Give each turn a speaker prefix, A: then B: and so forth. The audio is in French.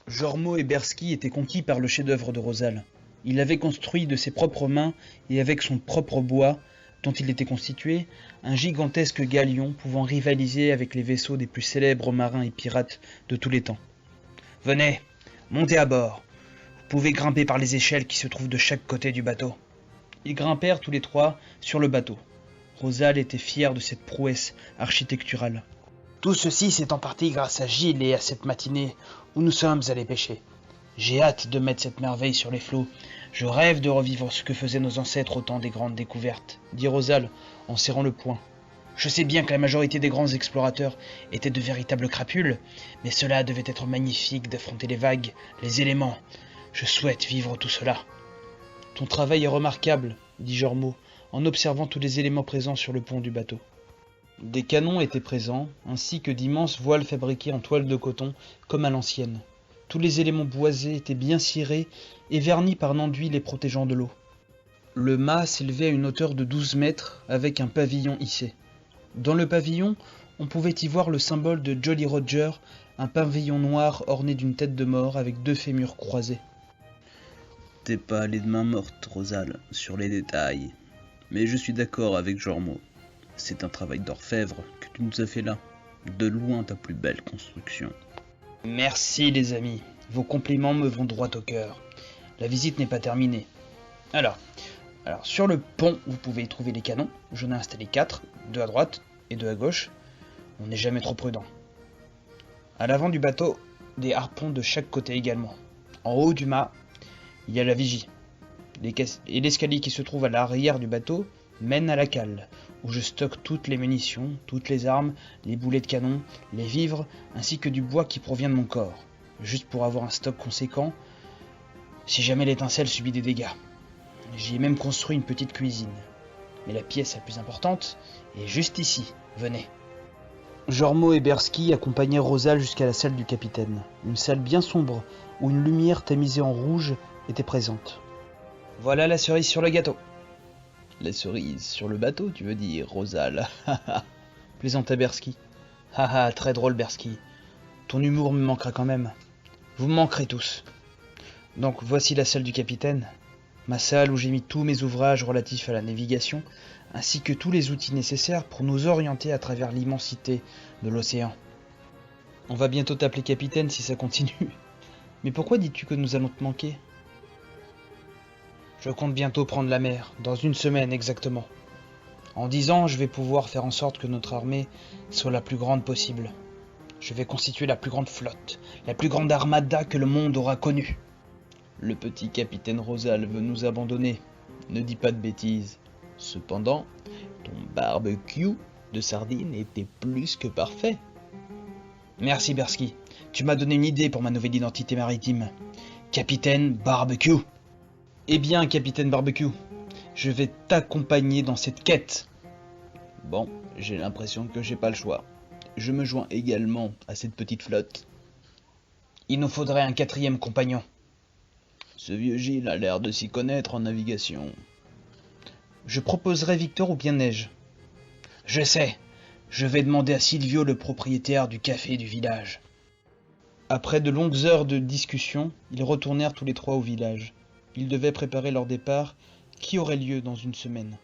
A: Jormo et Berski étaient conquis par le chef-d'œuvre de Rosal. Il l'avait construit de ses propres mains et avec son propre bois, dont il était constitué, un gigantesque galion pouvant rivaliser avec les vaisseaux des plus célèbres marins et pirates de tous les temps. « Venez, montez à bord. Vous pouvez grimper par les échelles qui se trouvent de chaque côté du bateau. » Ils grimpèrent tous les trois sur le bateau. Rosal était fier de cette prouesse architecturale. Tout ceci, c'est en partie grâce à Gilles et à cette matinée où nous sommes allés pêcher. J'ai hâte de mettre cette merveille sur les flots. Je rêve de revivre ce que faisaient nos ancêtres au temps des grandes découvertes, dit Rosal en serrant le poing. Je sais bien que la majorité des grands explorateurs étaient de véritables crapules, mais cela devait être magnifique d'affronter les vagues, les éléments. Je souhaite vivre tout cela. Ton travail est remarquable, dit Jormo, en observant tous les éléments présents sur le pont du bateau. Des canons étaient présents, ainsi que d'immenses voiles fabriquées en toile de coton, comme à l'ancienne. Tous les éléments boisés étaient bien cirés et vernis par un enduit les protégeant de l'eau. Le mât s'élevait à une hauteur de 12 mètres, avec un pavillon hissé. Dans le pavillon, on pouvait y voir le symbole de Jolly Roger, un pavillon noir orné d'une tête de mort avec 2 fémurs croisés.
B: T'es pas allé de main morte, Rosal, sur les détails. Mais je suis d'accord avec Jormo. C'est un travail d'orfèvre que tu nous as fait là. De loin ta plus belle construction.
A: Merci les amis, vos compliments me vont droit au cœur. La visite n'est pas terminée. Alors, sur le pont, vous pouvez y trouver les canons. J'en ai installé 4, 2 à droite et 2 à gauche. On n'est jamais trop prudent. À l'avant du bateau, des harpons de chaque côté également. En haut du mât, il y a la vigie. Et l'escalier qui se trouve à l'arrière du bateau mène à la cale, où je stocke toutes les munitions, toutes les armes, les boulets de canon, les vivres, ainsi que du bois qui provient de mon corps, juste pour avoir un stock conséquent, si jamais l'étincelle subit des dégâts. J'y ai même construit une petite cuisine. Mais la pièce la plus importante est juste ici, venez. Jormo et Berski accompagnaient Rosal jusqu'à la salle du capitaine, une salle bien sombre, où une lumière tamisée en rouge était présente. Voilà la cerise sur le gâteau.
B: La cerise sur le bateau, tu veux dire, Rosal?
A: Plaisanta Berski. Haha, très drôle Berski. Ton humour me manquera quand même. Vous me manquerez tous. Donc voici la salle du capitaine. Ma salle où j'ai mis tous mes ouvrages relatifs à la navigation, ainsi que tous les outils nécessaires pour nous orienter à travers l'immensité de l'océan. On va bientôt t'appeler capitaine si ça continue. Mais pourquoi dis-tu que nous allons te manquer ? Je compte bientôt prendre la mer, dans 1 semaine exactement. En 10 ans, je vais pouvoir faire en sorte que notre armée soit la plus grande possible. Je vais constituer la plus grande flotte, la plus grande armada que le monde aura connue.
B: Le petit capitaine Rosal veut nous abandonner. Ne dis pas de bêtises. Cependant, ton barbecue de sardines était plus que parfait.
A: Merci Berski, tu m'as donné une idée pour ma nouvelle identité maritime. Capitaine Barbecue. Eh bien, capitaine Barbecue, je vais t'accompagner dans cette quête.
B: Bon, j'ai l'impression que j'ai pas le choix. Je me joins également à cette petite flotte.
A: Il nous faudrait un 4e compagnon.
B: Ce vieux Gilles a l'air de s'y connaître en navigation.
A: Je proposerai Victor ou bien Neige. Je sais, je vais demander à Silvio, le propriétaire du café du village. Après de longues heures de discussion, ils retournèrent tous les 3 au village. Ils devaient préparer leur départ, qui aurait lieu dans 1 semaine.